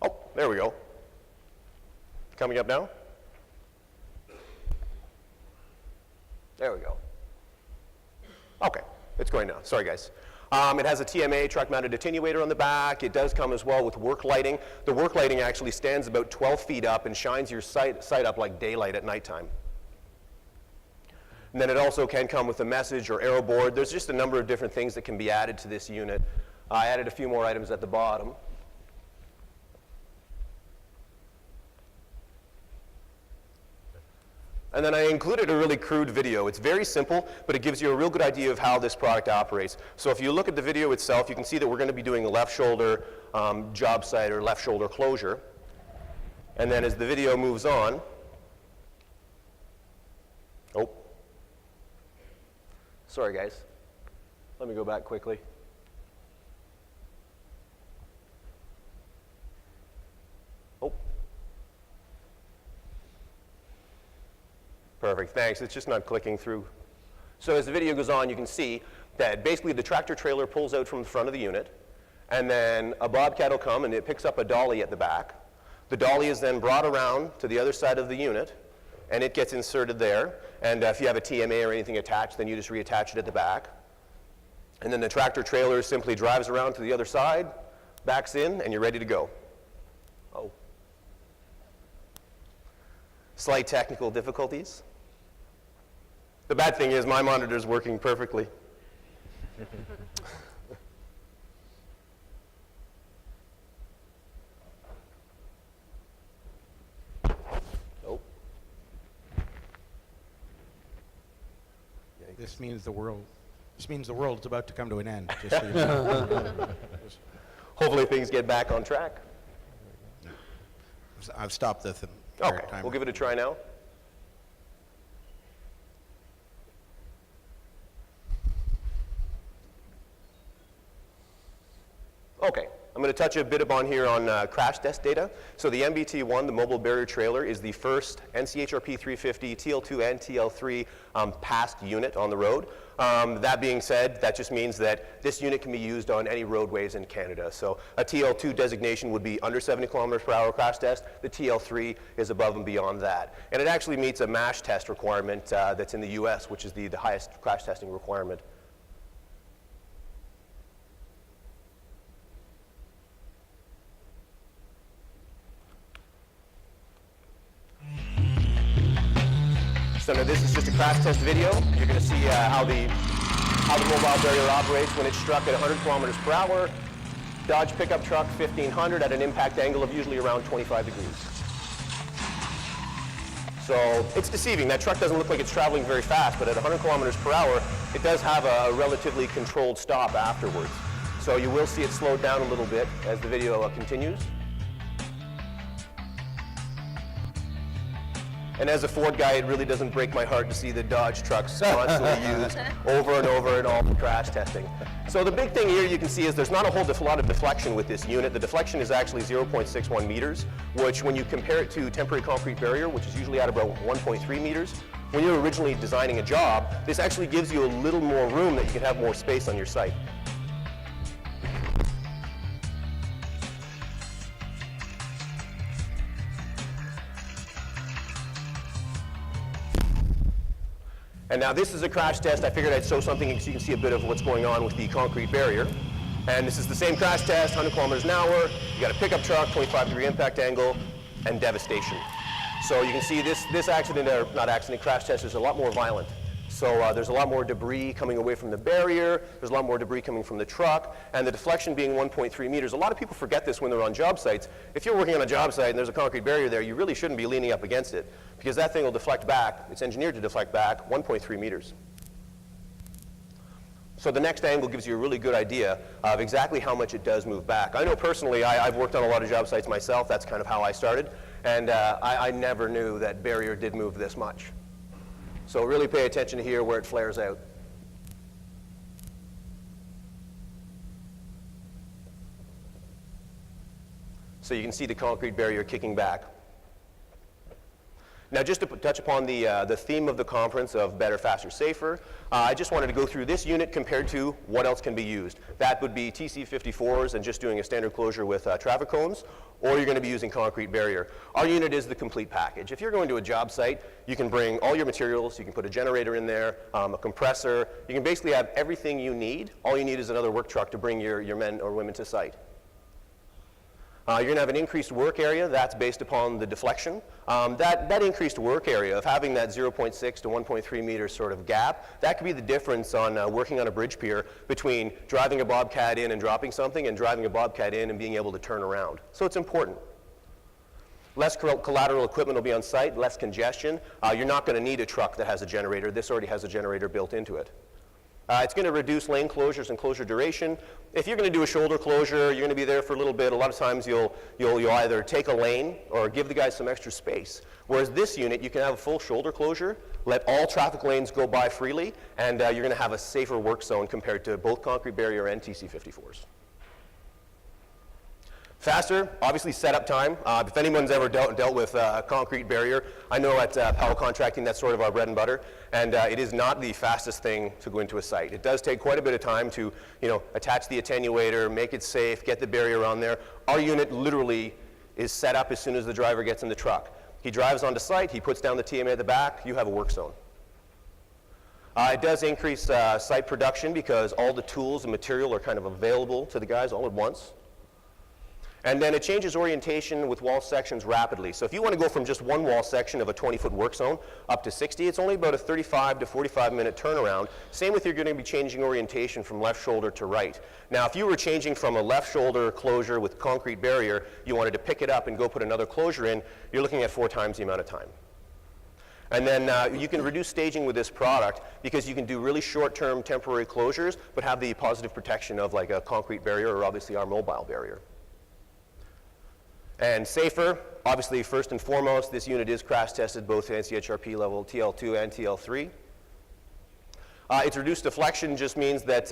Speaker 10: Oh, there we go. Coming up now? There we go. Okay, it's going now. Sorry, guys. It has a TMA, truck-mounted attenuator on the back. It does come as well with work lighting. The work lighting actually stands about 12 feet up and shines your site up like daylight at nighttime. And then it also can come with a message or arrow board. There's just a number of different things that can be added to this unit. I added a few more items at the bottom. And then I included a really crude video. It's very simple, but it gives you a real good idea of how this product operates. So if you look at the video itself, you can see that we're going to be doing a left shoulder job site or left shoulder closure. And then as the video moves on, oh, sorry guys, let me go back quickly. Perfect, thanks. It's just not clicking through. So as the video goes on, you can see that basically the tractor trailer pulls out from the front of the unit, and then a bobcat will come and it picks up a dolly at the back. The dolly is then brought around to the other side of the unit, and it gets inserted there. And if you have a TMA or anything attached, then you just reattach it at the back. And then the tractor trailer simply drives around to the other side, backs in, and you're ready to go. Oh. Slight technical difficulties. The bad thing is my monitor's working perfectly. Oh.
Speaker 5: This means the world's about to come to an end. Just so you know.
Speaker 10: Hopefully things get back on track.
Speaker 5: I've stopped the
Speaker 10: Okay, we'll give it a try now. Okay, I'm going to touch a bit upon here on crash test data. So the MBT-1, the mobile barrier trailer, is the first NCHRP 350 TL2 and TL3 passed unit on the road. That being said, that just means that this unit can be used on any roadways in Canada. So a TL2 designation would be under 70 kilometers per hour crash test. The TL3 is above and beyond that. And it actually meets a MASH test requirement that's in the US, which is the highest crash testing requirement. So now this is just a crash test video. You're going to see how the mobile barrier operates when it's struck at 100 kilometers per hour. Dodge pickup truck 1500 at an impact angle of usually around 25 degrees. So it's deceiving. That truck doesn't look like it's traveling very fast, but at 100 kilometers per hour, it does have a relatively controlled stop afterwards. So you will see it slow down a little bit as the video continues. And as a Ford guy, it really doesn't break my heart to see the Dodge trucks constantly used over and over and all for crash testing. So the big thing here you can see is there's not a whole lot of deflection with this unit. The deflection is actually 0.61 meters, which when you compare it to temporary concrete barrier, which is usually at about 1.3 meters, when you're originally designing a job, this actually gives you a little more room that you can have more space on your site. And now this is a crash test. I figured I'd show something so you can see a bit of what's going on with the concrete barrier. And this is the same crash test, 100 kilometers an hour. You got a pickup truck, 25-degree impact angle, and devastation. So you can see this accident, or not accident, crash test is a lot more violent. So there's a lot more debris coming away from the barrier, there's a lot more debris coming from the truck, and the deflection being 1.3 meters. A lot of people forget this when they're on job sites. If you're working on a job site and there's a concrete barrier there, you really shouldn't be leaning up against it, because that thing will deflect back. It's engineered to deflect back 1.3 meters. So the next angle gives you a really good idea of exactly how much it does move back. I know personally, I've worked on a lot of job sites myself. That's kind of how I started, and I never knew that barrier did move this much. So really pay attention here where it flares out. So you can see the concrete barrier kicking back. Now just to touch upon the theme of the conference of better, faster, safer, I just wanted to go through this unit compared to what else can be used. That would be TC54s and just doing a standard closure with traffic cones, or you're going to be using concrete barrier. Our unit is the complete package. If you're going to a job site, you can bring all your materials, you can put a generator in there, a compressor, you can basically have everything you need. All you need is another work truck to bring your men or women to site. You're going to have an increased work area. That's based upon the deflection. That increased work area of having that 0.6 to 1.3 meters sort of gap, that could be the difference on working on a bridge pier between driving a bobcat in and dropping something and driving a bobcat in and being able to turn around. So it's important. Less collateral equipment will be on site, less congestion. You're not going to need a truck that has a generator. This already has a generator built into it. It's going to reduce lane closures and closure duration. If you're going to do a shoulder closure, you're going to be there for a little bit. A lot of times you'll either take a lane or give the guys some extra space. Whereas this unit, you can have a full shoulder closure, let all traffic lanes go by freely, and you're going to have a safer work zone compared to both concrete barrier and TC54s. Faster, obviously setup time. If anyone's ever dealt with a concrete barrier, I know at Powell Contracting that's sort of our bread and butter, and it is not the fastest thing to go into a site. It does take quite a bit of time to, attach the attenuator, make it safe, get the barrier on there. Our unit literally is set up as soon as the driver gets in the truck. He drives onto site, he puts down the TMA at the back, you have a work zone. It does increase site production because all the tools and material are kind of available to the guys all at once. And then it changes orientation with wall sections rapidly. So if you want to go from just one wall section of a 20-foot work zone up to 60, it's only about a 35 to 45-minute turnaround. Same with you're going to be changing orientation from left shoulder to right. Now, if you were changing from a left shoulder closure with concrete barrier, you wanted to pick it up and go put another closure in, you're looking at 4 times the amount of time. And then you can reduce staging with this product because you can do really short-term temporary closures, but have the positive protection of like a concrete barrier or obviously our mobile barrier. And safer, obviously first and foremost, this unit is crash tested both NCHRP level TL2 and TL3. Its reduced deflection just means that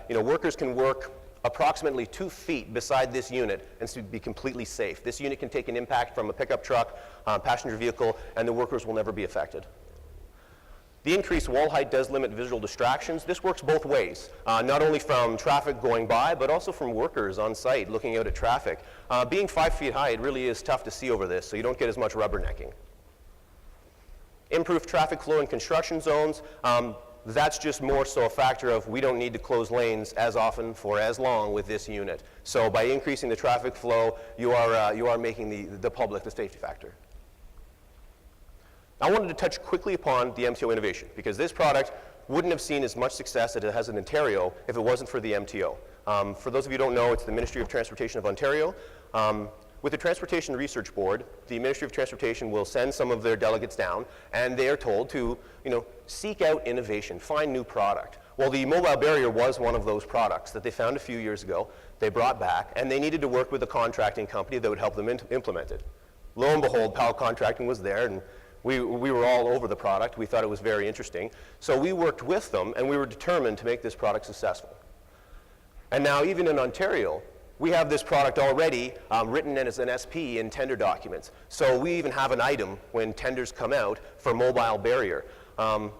Speaker 10: workers can work approximately 2 feet beside this unit and to be completely safe. This unit can take an impact from a pickup truck, passenger vehicle, and the workers will never be affected. The increased wall height does limit visual distractions. This works both ways, not only from traffic going by, but also from workers on site looking out at traffic. Being 5 feet high, it really is tough to see over this, so you don't get as much rubbernecking. Improved traffic flow in construction zones. That's just more so a factor of we don't need to close lanes as often for as long with this unit. So by increasing the traffic flow, you are making the public the safety factor. I wanted to touch quickly upon the MTO innovation because this product wouldn't have seen as much success as it has in Ontario if it wasn't for the MTO. For those of you who don't know, it's the Ministry of Transportation of Ontario. With the Transportation Research Board, the Ministry of Transportation will send some of their delegates down, and they are told to, seek out innovation, find new product. Well, the mobile barrier was one of those products that they found a few years ago, they brought back, and they needed to work with a contracting company that would help them implement it. Lo and behold, Powell Contracting was there, and we were all over the product. We thought it was very interesting. So we worked with them, and we were determined to make this product successful. And now, even in Ontario, we have this product already written as an SP in tender documents. So we even have an item when tenders come out for mobile barrier.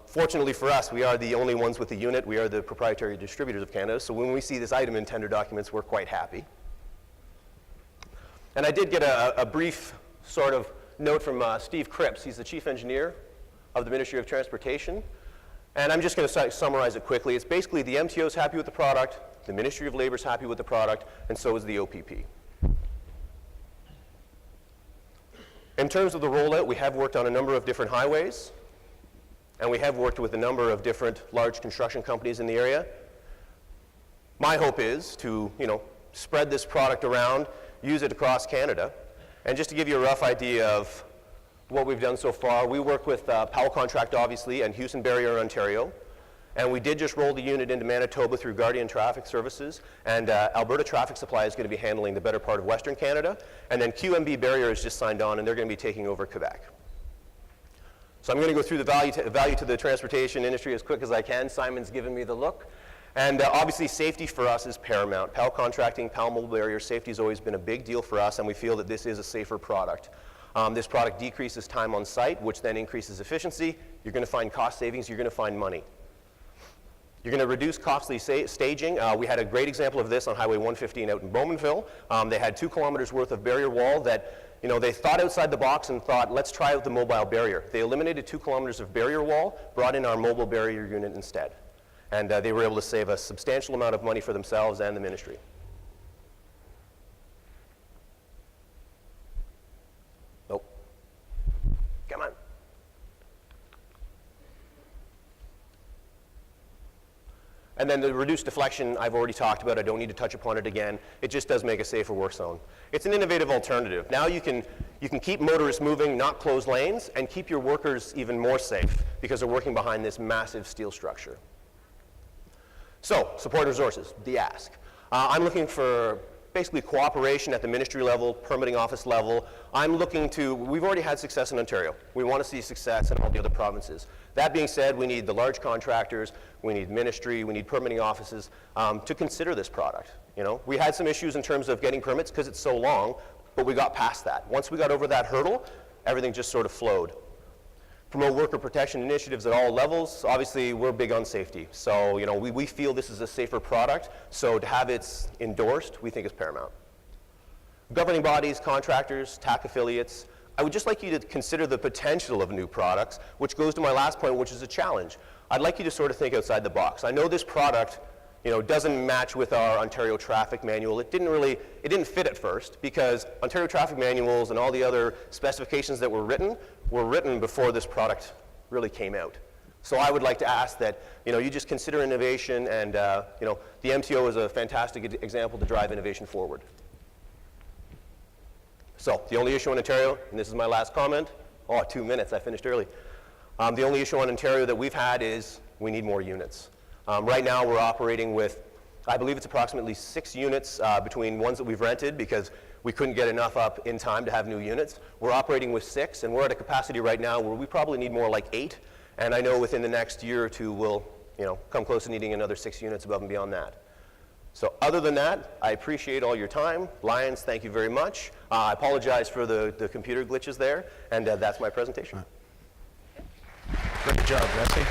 Speaker 10: Fortunately for us, we are the only ones with the unit. We are the proprietary distributors of Canada. So when we see this item in tender documents, we're quite happy. And I did get a brief sort of note from Steve Cripps. He's the chief engineer of the Ministry of Transportation. And I'm just going to summarize it quickly. It's basically the MTO is happy with the product, the Ministry of Labor is happy with the product, and so is the OPP. In terms of the rollout, we have worked on a number of different highways, and we have worked with a number of different large construction companies in the area. My hope is to, spread this product around, use it across Canada. And just to give you a rough idea of what we've done so far, we work with Powell Contract, obviously, and Houston Barrier, Ontario. And we did just roll the unit into Manitoba through Guardian Traffic Services. And Alberta Traffic Supply is going to be handling the better part of Western Canada. And then QMB Barrier has just signed on, and they're going to be taking over Quebec. So I'm going to go through the value to the transportation industry as quick as I can. Simon's given me the look. And obviously, safety for us is paramount. Powell Contracting, Powell Mobile Barrier, safety has always been a big deal for us, and we feel that this is a safer product. This product decreases time on site, which then increases efficiency. You're going to find cost savings. You're going to find money. You're going to reduce costly staging. We had a great example of this on Highway 115 out in Bowmanville. They had 2 kilometers worth of barrier wall that they thought outside the box and thought, let's try out the mobile barrier. They eliminated 2 kilometers of barrier wall, brought in our mobile barrier unit instead. And they were able to save a substantial amount of money for themselves and the ministry. Nope. Come on. And then the reduced deflection, I've already talked about. I don't need to touch upon it again. It just does make a safer work zone. It's an innovative alternative. Now you can keep motorists moving, not close lanes, and keep your workers even more safe because they're working behind this massive steel structure. So, support resources, the ask. I'm looking for basically cooperation at the ministry level, permitting office level. We've already had success in Ontario. We want to see success in all the other provinces. That being said, we need the large contractors, we need ministry, we need permitting offices to consider this product. We had some issues in terms of getting permits because it's so long, but we got past that. Once we got over that hurdle, everything just sort of flowed. Promote worker protection initiatives at all levels. Obviously, we're big on safety. So, we feel this is a safer product. So to have it endorsed, we think is paramount. Governing bodies, contractors, TAC affiliates. I would just like you to consider the potential of new products, which goes to my last point, which is a challenge. I'd like you to sort of think outside the box. I know this product, doesn't match with our Ontario traffic manual. It didn't fit at first because Ontario traffic manuals and all the other specifications that were written before this product really came out. So I would like to ask that, you just consider innovation and, the MTO is a fantastic example to drive innovation forward. So the only issue in Ontario, and this is my last comment, 2 minutes, I finished early. The only issue in Ontario that we've had is we need more units. Right now we're operating with, I believe it's approximately 6 units between ones that we've rented because we couldn't get enough up in time to have new units. We're operating with 6 and we're at a capacity right now where we probably need more like 8. And I know within the next year or two we'll come close to needing another 6 units above and beyond that. So other than that, I appreciate all your time. Lions, thank you very much. I apologize for the computer glitches there, and that's my presentation.
Speaker 5: Great job, Jesse.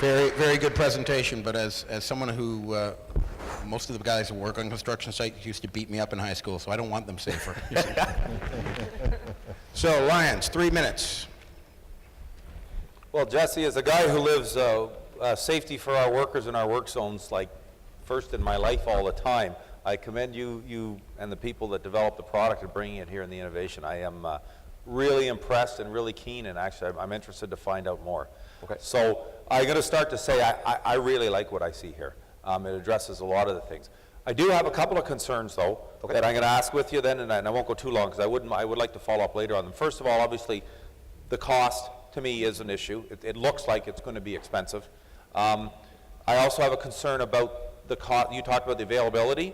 Speaker 5: Very, very good presentation, but as someone who, most of the guys who work on construction sites used to beat me up in high school, so I don't want them safer. So, Lions, 3 minutes.
Speaker 6: Well, Jesse, as a guy who lives safety for our workers in our work zones, like first in my life all the time, I commend you and the people that developed the product and bringing it here in the innovation. I am really impressed and really keen, and actually I'm interested to find out more. Okay. So I'm going to start to say I really like what I see here. It addresses a lot of the things. I do have a couple of concerns, though, that I'm going to ask with you then, and I won't go too long because I would like to follow up later on them. First of all, obviously, the cost to me is an issue. It looks like it's going to be expensive. I also have a concern about the cost. You talked about the availability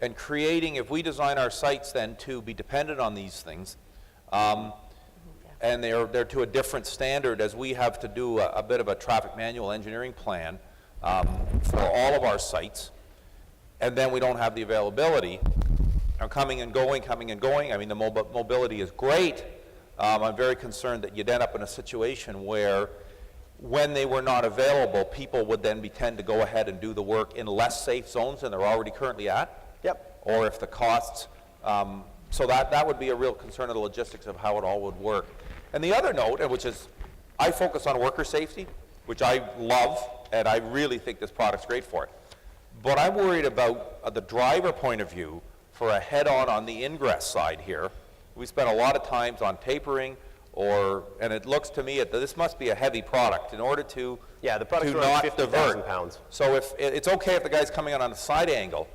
Speaker 6: and creating, if we design our sites then to be dependent on these things, and they're to a different standard as we have to do a bit of a traffic manual engineering plan for all of our sites, and then we don't have the availability. Coming and going. I mean, the mobility is great. I'm very concerned that you'd end up in a situation where when they were not available, people would then tend to go ahead and do the work in less safe zones than they're already currently at. Yep. Or if the costs, so that would be a real concern of the logistics of how it all would work. And the other note, which is, I focus on worker safety, which I love, and I really think this product's great for it. But I'm worried about the driver point of view for a head-on on the ingress side here. We spent a lot of times on tapering, and it looks to me that this must be a heavy product in order to
Speaker 10: the product's
Speaker 6: to
Speaker 10: around
Speaker 6: not
Speaker 10: 50,000
Speaker 6: divert.
Speaker 10: pounds.
Speaker 6: So if it's okay if the guy's coming in on a side angle,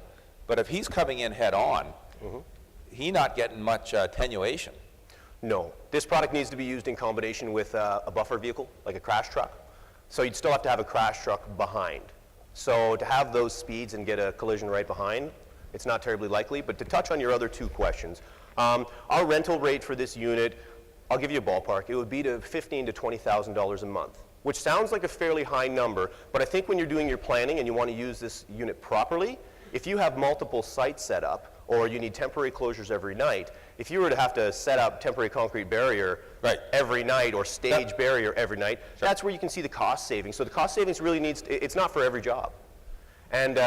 Speaker 6: but if he's coming in head-on, he's not getting much attenuation.
Speaker 10: No. This product needs to be used in combination with a buffer vehicle, like a crash truck. So you'd still have to have a crash truck behind. So to have those speeds and get a collision right behind, it's not terribly likely. But to touch on your other two questions, our rental rate for this unit, I'll give you a ballpark. It would be to $15,000 to $20,000 a month, which sounds like a fairly high number. But I think when you're doing your planning and you want to use this unit properly, if you have multiple sites set up, or you need temporary closures every night, if you were to have to set up temporary concrete barrier every night or stage barrier every night, that's where you can see the cost savings. So the cost savings really it's not for every job. And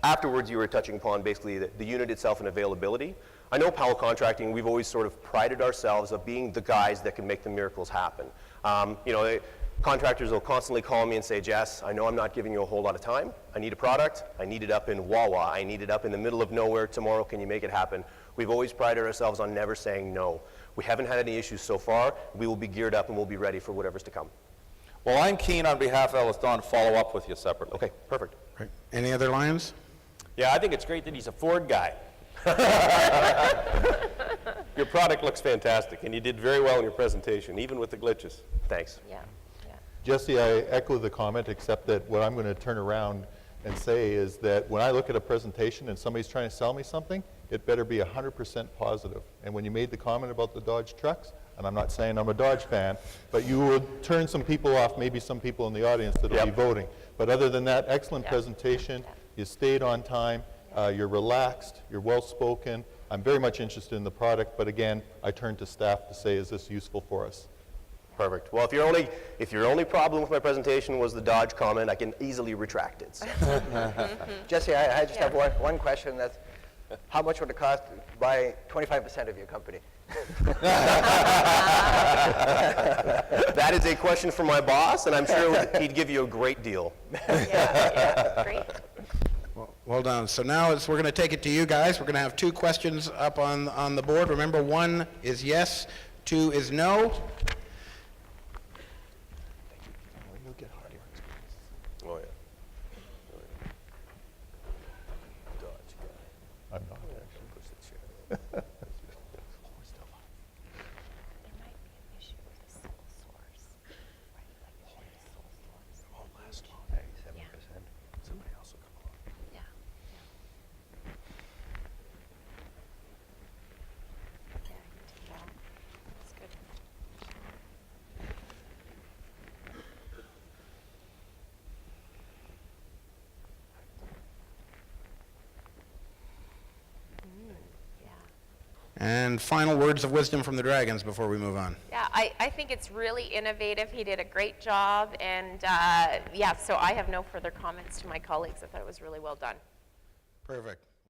Speaker 10: afterwards you were touching upon basically the unit itself and availability. I know Powell Contracting, we've always sort of prided ourselves of being the guys that can make the miracles happen. Contractors will constantly call me and say, Jess, I know I'm not giving you a whole lot of time. I need a product. I need it up in Wawa. I need it up in the middle of nowhere tomorrow. Can you make it happen? We've always prided ourselves on never saying no. We haven't had any issues so far. We will be geared up and we'll be ready for whatever's to come.
Speaker 6: Well, I'm keen on behalf of Ellis Don to follow up with you separately.
Speaker 10: Okay, perfect.
Speaker 5: Right. Any other Lions?
Speaker 14: Yeah, I think it's great that he's a Ford guy. Your product looks fantastic, and you did very well in your presentation, even with the glitches.
Speaker 10: Thanks.
Speaker 8: Yeah.
Speaker 2: Jesse, I echo the comment, except that what I'm going to turn around and say is that when I look at a presentation and somebody's trying to sell me something, it better be 100% positive. And when you made the comment about the Dodge trucks, and I'm not saying I'm a Dodge fan, but you would turn some people off, maybe some people in the audience that will be voting. But other than that, excellent presentation. You stayed on time. You're relaxed. You're well-spoken. I'm very much interested in the product, but again, I turn to staff to say, is this useful for us?
Speaker 10: Perfect. Well, if your only problem with my presentation was the Dodge comment, I can easily retract it. So.
Speaker 9: Jesse, I just have one question. That's how much would it cost to buy 25% of your company?
Speaker 10: That is a question for my boss, and I'm sure he'd give you a great deal.
Speaker 8: Yeah, great.
Speaker 5: Well done. So now we're going to take it to you guys. We're going to have 2 questions up on the board. Remember, 1 is yes, 2 is no.
Speaker 10: Oh, yeah.
Speaker 2: I'm not actually.
Speaker 10: Push the chair.
Speaker 8: There might be an issue with the sole source, right? Like if you're the sole source.
Speaker 10: It won't last long.
Speaker 9: 97%.
Speaker 10: Somebody else will come along.
Speaker 8: Yeah. Yeah, I can take that. That's good.
Speaker 5: And final words of wisdom from the Dragons before we move on.
Speaker 8: Yeah, I think it's really innovative. He did a great job, and yeah, so I have no further comments to my colleagues. I thought it was really well done.
Speaker 5: Perfect.